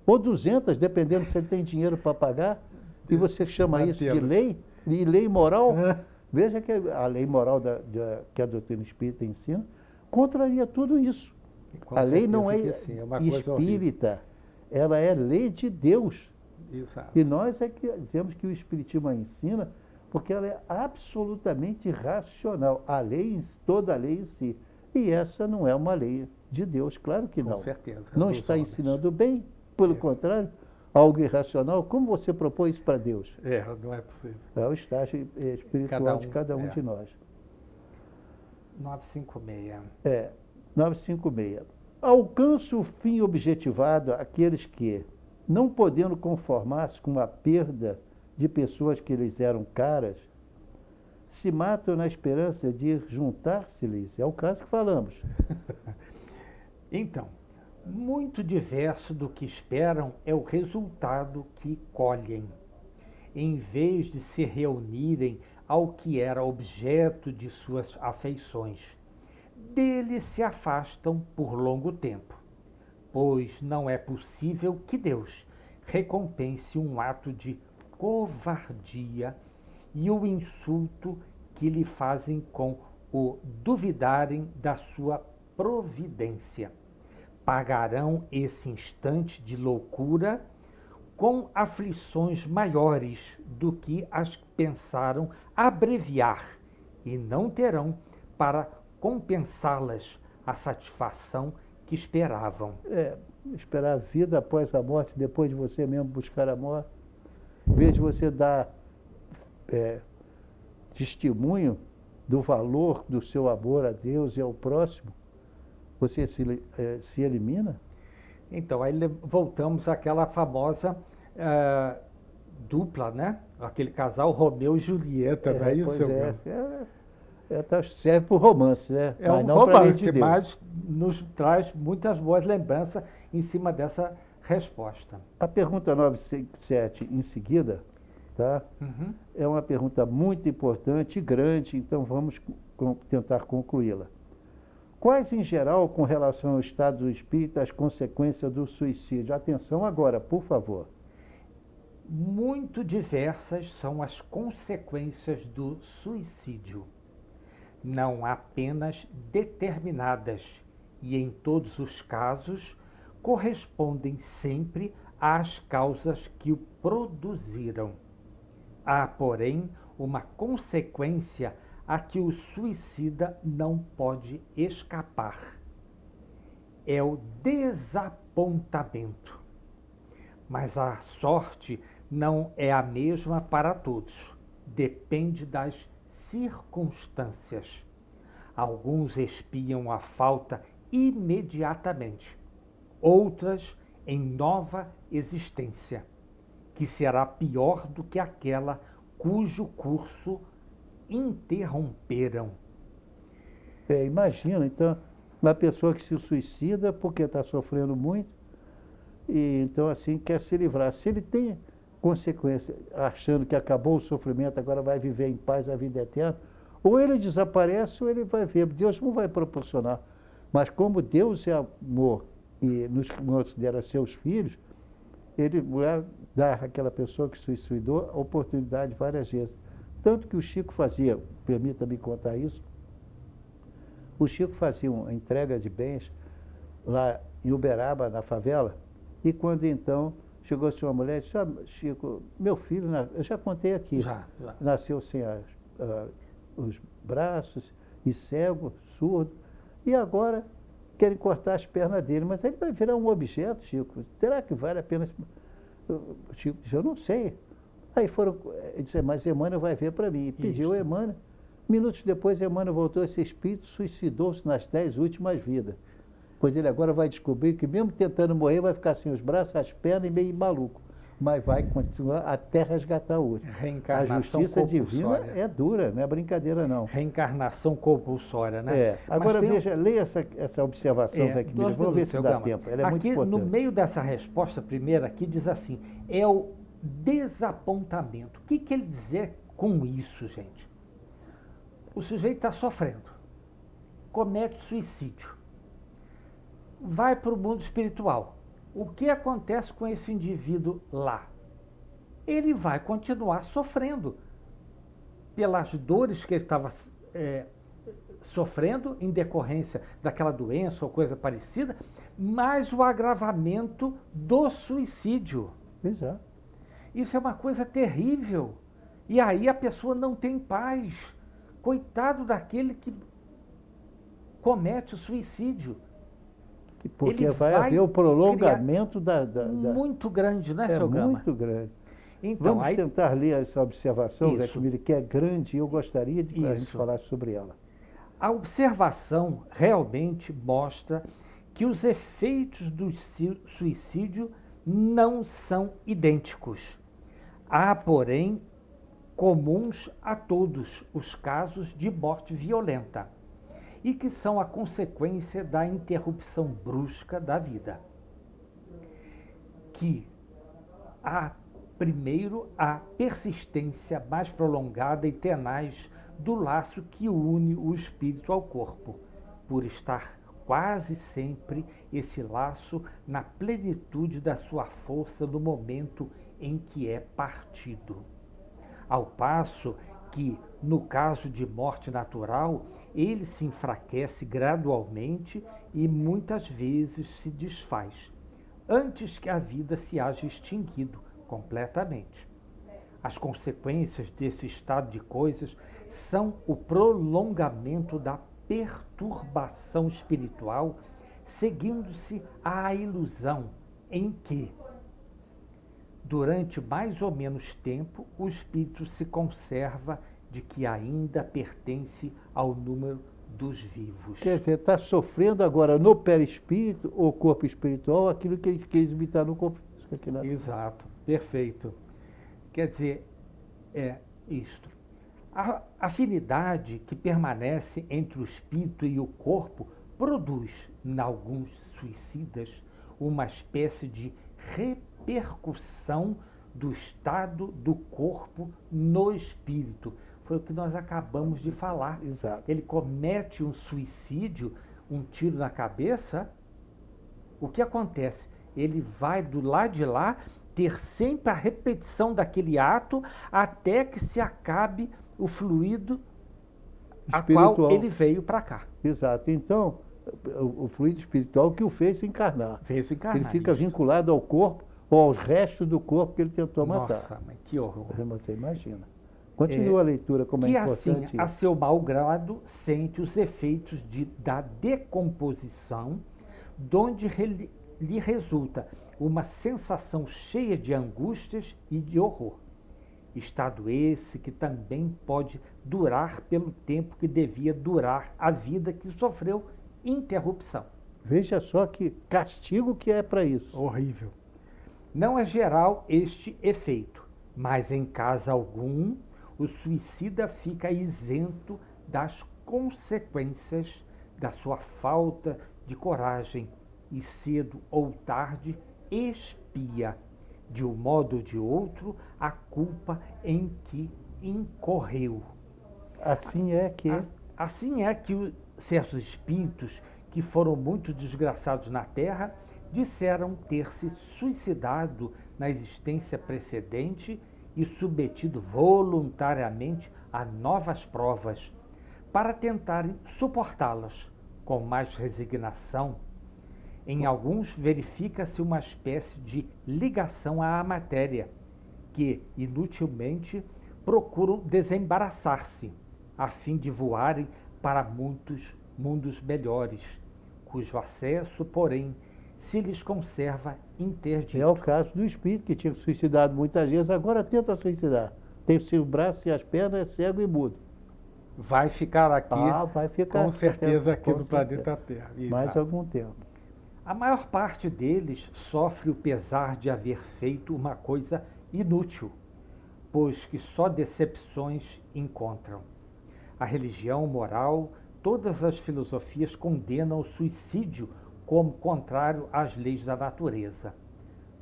ou 200, dependendo se ele tem dinheiro para pagar, e você chama isso de lei, e lei moral. Veja que a lei moral que a doutrina espírita ensina contraria tudo isso. A lei não é espírita, ela é lei de Deus. Exato. E nós é que dizemos que o Espiritismo a ensina, porque ela é absolutamente racional. Toda a lei em si. E essa não é uma lei de Deus, claro que não. Com certeza. Não está ensinando bem, pelo contrário, algo irracional. Como você propõe isso para Deus? Não é possível. É o estágio espiritual de cada um de nós. 956. 956. Alcança o fim objetivado aqueles que, não podendo conformar-se com a perda de pessoas que lhes eram caras, se matam na esperança de juntar-se-lhes. É o caso que falamos. Então, muito diverso do que esperam é o resultado que colhem. Em vez de se reunirem ao que era objeto de suas afeições, dele se afastam por longo tempo, pois não é possível que Deus recompense um ato de covardia e o insulto que lhe fazem com o duvidarem da sua providência. Pagarão esse instante de loucura com aflições maiores do que as pensaram abreviar, e não terão para compensá-las a satisfação que esperavam. Esperar a vida após a morte, depois de você mesmo buscar a morte. Em vez de você dar testemunho do valor do seu amor a Deus e ao próximo, você se elimina? Então, aí voltamos àquela famosa dupla, né? Aquele casal Romeu e Julieta, não é isso? Serve para o romance, né? É mas um não para a lei romance, de Deus. mas nos traz muitas boas lembranças em cima dessa resposta. A pergunta 97 em seguida, tá? Uhum. É uma pergunta muito importante e grande, então vamos tentar concluí-la. Quais, em geral, com relação ao estado do espírito, as consequências do suicídio? Atenção agora, por favor. Muito diversas são as consequências do suicídio. Não apenas determinadas, e em todos os casos, correspondem sempre às causas que o produziram. Há, porém, uma consequência a que o suicida não pode escapar. É o desapontamento. Mas a sorte não é a mesma para todos. Depende das circunstâncias. Alguns espiam a falta imediatamente, outras em nova existência, que será pior do que aquela cujo curso interromperam. Imagina, então, uma pessoa que se suicida porque está sofrendo muito e então assim quer se livrar. Se ele tem consequência, achando que acabou o sofrimento, agora vai viver em paz a vida eterna, ou ele desaparece ou ele vai ver. Deus não vai proporcionar. Mas como Deus é amor e nos considera seus filhos, ele vai dar àquela pessoa que se suicidou a oportunidade várias vezes. Tanto que o Chico fazia, permita-me contar isso, o Chico fazia uma entrega de bens lá em Uberaba, na favela, e ququando então chegou-se uma mulher e disse, Chico, meu filho, eu já contei aqui, Já. nasceu sem os braços, e cego, surdo, e agora querem cortar as pernas dele, mas ele vai virar um objeto, Chico. Será que vale a pena? Chico disse, eu não sei. Aí ele disse, mas Emmanuel vai ver para mim. E pediu a Emmanuel. Minutos depois, Emmanuel voltou, esse espírito suicidou-se nas 10 últimas vidas. Pois ele agora vai descobrir que mesmo tentando morrer, vai ficar sem os braços, as pernas e meio maluco. Mas vai continuar até resgatar o último. Reencarnação a justiça divina compulsória. é dura, não é brincadeira não. Reencarnação compulsória, né? Agora veja, leia essa observação, Zé Quimilha, vamos ver se dá tempo. Ela é muito importante. No meio dessa resposta primeira aqui diz assim, é o desapontamento. O que ele dizer com isso, gente? O sujeito está sofrendo, comete suicídio, vai para o mundo espiritual. O que acontece com esse indivíduo lá? Ele vai continuar sofrendo pelas dores que ele estava sofrendo em decorrência daquela doença ou coisa parecida, mais o agravamento do suicídio. Exato. Isso é uma coisa terrível. E aí a pessoa não tem paz. Coitado daquele que comete o suicídio. Porque vai haver o prolongamento muito grande, né, seu Gama? Muito grande. Então, vamos tentar ler essa observação, Zé Quimilha, que é grande e eu gostaria de a gente falar sobre ela. A observação realmente mostra que os efeitos do suicídio não são idênticos. Há, porém, comuns a todos os casos de morte violenta. e que são a consequência da interrupção brusca da vida. Que primeiro, a persistência mais prolongada e tenaz do laço que une o espírito ao corpo, por estar quase sempre esse laço na plenitude da sua força no momento em que é partido. Ao passo que, no caso de morte natural, ele se enfraquece gradualmente e muitas vezes se desfaz, antes que a vida se haja extinguido completamente. As consequências desse estado de coisas são o prolongamento da perturbação espiritual, seguindo-se à ilusão em que, durante mais ou menos tempo, o espírito se conserva de que ainda pertence ao número dos vivos. Quer dizer, está sofrendo agora no perispírito, ou corpo espiritual, aquilo que ele quis imitar no corpo físico. Aqui na... Exato, perfeito. Quer dizer, é isto. A afinidade que permanece entre o espírito e o corpo produz, em alguns suicidas, uma espécie de repercussão do estado do corpo no espírito. Foi o que nós acabamos de falar. Exato. Ele comete um suicídio, um tiro na cabeça. O que acontece? Ele vai do lado de lá ter sempre a repetição daquele ato até que se acabe o fluido a qual ele veio para cá. Exato. Então, o fluido espiritual que o fez encarnar. Fez encarnar. Ele fica vinculado ao corpo ou aos restos do corpo que ele tentou matar. Nossa, mas que horror. Você imagina. Continua a leitura, como é importante. Que assim, a seu mau grado, sente os efeitos da decomposição, donde lhe resulta uma sensação cheia de angústias e de horror. Estado esse que também pode durar pelo tempo que devia durar a vida que sofreu interrupção. Veja só que castigo que é para isso. Horrível. Não é geral este efeito, mas em caso algum, o suicida fica isento das consequências da sua falta de coragem e cedo ou tarde expia, de um modo ou de outro, a culpa em que incorreu. Assim é que... Assim é que certos espíritos que foram muito desgraçados na Terra disseram ter se suicidado na existência precedente e submetido voluntariamente a novas provas, para tentarem suportá-las com mais resignação. Em alguns verifica-se uma espécie de ligação à matéria, que inutilmente procuram desembaraçar-se, a fim de voarem para muitos mundos melhores, cujo acesso, porém, se lhes conserva interdito. É o caso do espírito que tinha suicidado muitas vezes, agora tenta suicidar. Tem os seus braços e as pernas, é cego e mudo. Vai ficar aqui, vai ficar com certeza, aqui no certeza. planeta Terra. Mais algum tempo. A maior parte deles sofre o pesar de haver feito uma coisa inútil, pois que só decepções encontram. A religião, moral, todas as filosofias condenam o suicídio como contrário às leis da natureza.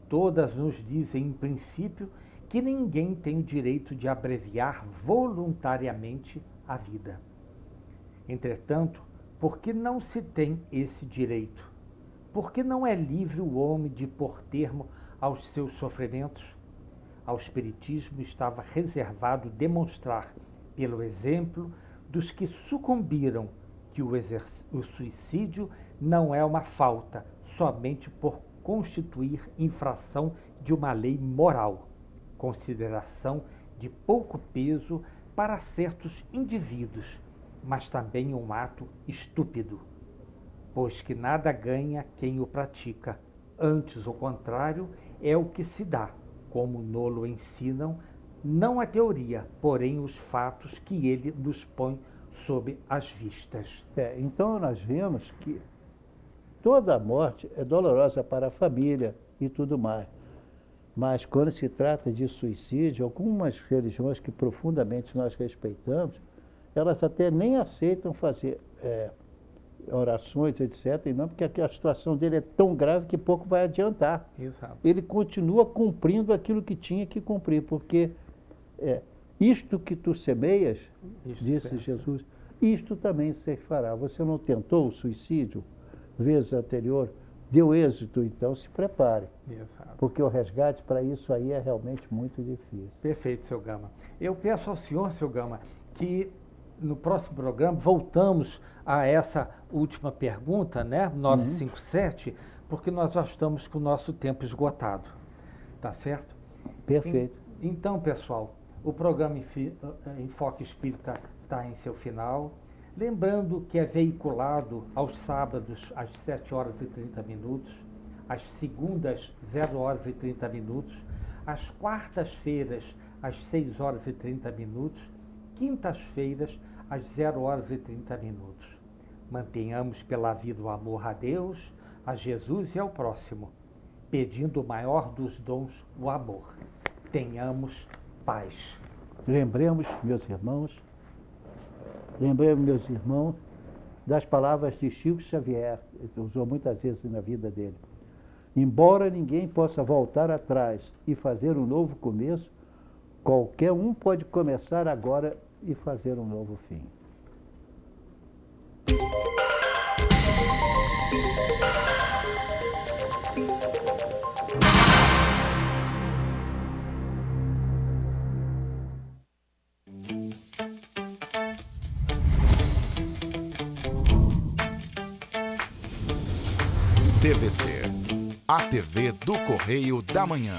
Todas nos dizem, em princípio, que ninguém tem o direito de abreviar voluntariamente a vida. Entretanto, por que não se tem esse direito? Por que não é livre o homem de pôr termo aos seus sofrimentos? Ao Espiritismo estava reservado demonstrar, pelo exemplo dos que sucumbiram, que o suicídio não é uma falta somente por constituir infração de uma lei moral, consideração de pouco peso para certos indivíduos, mas também um ato estúpido, pois que nada ganha quem o pratica, antes o contrário é o que se dá, como nolo ensinam, não a teoria, porém os fatos que ele nos põe sob as vistas. Então nós vemos que toda a morte é dolorosa para a família e tudo mais. Mas quando se trata de suicídio, algumas religiões que profundamente nós respeitamos, elas até nem aceitam fazer orações, etc. E não, porque a situação dele é tão grave que pouco vai adiantar. Exato. Ele continua cumprindo aquilo que tinha que cumprir, porque isto que tu semeias, Isso, disse certo. Jesus, isto também se fará. Você não tentou o suicídio vezes anterior? Deu êxito, então se prepare. Exato. Porque o resgate para isso aí é realmente muito difícil. Perfeito, seu Gama. Eu peço ao senhor, seu Gama, que no próximo programa voltamos a essa última pergunta, né, 957, porque nós já estamos com o nosso tempo esgotado. Tá certo? Perfeito. Então, pessoal, o programa Enfoque Espírita está em seu final. Lembrando que é veiculado aos sábados às 7 horas e 30 minutos, às segundas 0 horas e 30 minutos, às quartas-feiras às 6 horas e 30 minutos, quintas-feiras às 0 horas e 30 minutos. Mantenhamos pela vida o amor a Deus, a Jesus e ao próximo, pedindo o maior dos dons, o amor. Tenhamos paz. Lembremos, meus irmãos, das palavras de Chico Xavier, ele usou muitas vezes na vida dele. Embora ninguém possa voltar atrás e fazer um novo começo, qualquer um pode começar agora e fazer um novo fim. TVC, a TV do Correio da Manhã.